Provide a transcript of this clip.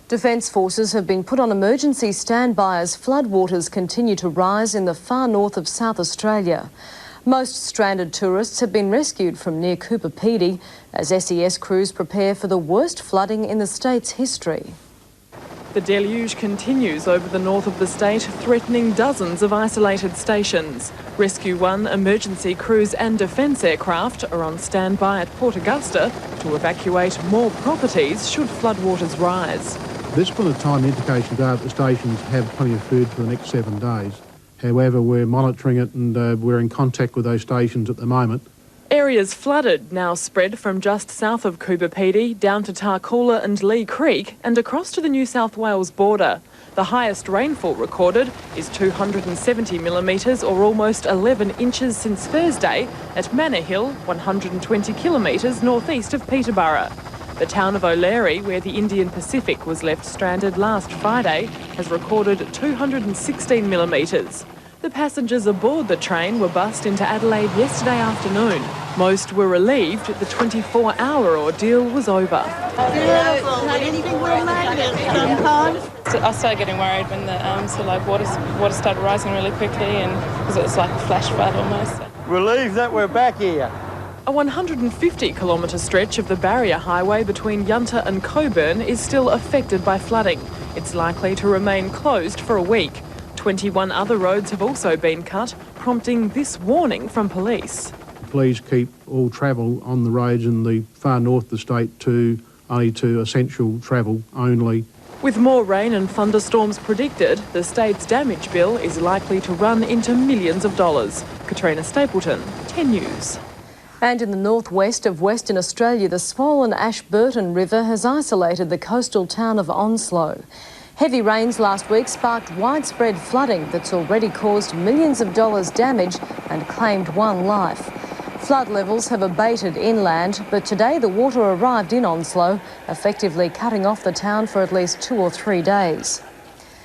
Defence forces have been put on emergency standby as floodwaters continue to rise in the far north of South Australia. Most stranded tourists have been rescued from near Cooper Pedy as SES crews prepare for the worst flooding in the state's history. The deluge continues over the north of the state, threatening dozens of isolated stations. Rescue 1 emergency crews and defence aircraft are on standby at Port Augusta to evacuate more properties should floodwaters rise. This point of time indications are that the stations have plenty of food for the next 7 days. However, we're monitoring it and we're in contact with those stations at the moment. Areas flooded now spread from just south of Cooper Pedy down to Tarcoola and Lee Creek and across to the New South Wales border. The highest rainfall recorded is 270 millimetres or almost 11 inches since Thursday at Manor Hill, 120 kilometres northeast of Peterborough. The town of O'Leary, where the Indian Pacific was left stranded last Friday, has recorded 216 millimetres. The passengers aboard the train were bussed into Adelaide yesterday afternoon. Most were relieved the 24-hour ordeal was over. I started getting worried when the water started rising really quickly, and because it was like a flash flood almost. Relieved that we're back here. A 150-kilometre stretch of the barrier highway between Yunta and Coburn is still affected by flooding. It's likely to remain closed for a week. 21 other roads have also been cut, prompting this warning from police. Please keep all travel on the roads in the far north of the state only to essential travel only. With more rain and thunderstorms predicted, the state's damage bill is likely to run into millions of dollars. Katrina Stapleton, 10 News. And in the northwest of Western Australia, the swollen Ashburton River has isolated the coastal town of Onslow. Heavy rains last week sparked widespread flooding that's already caused millions of dollars damage and claimed 1 life. Flood levels have abated inland, but today the water arrived in Onslow, effectively cutting off the town for at least 2 or 3 days.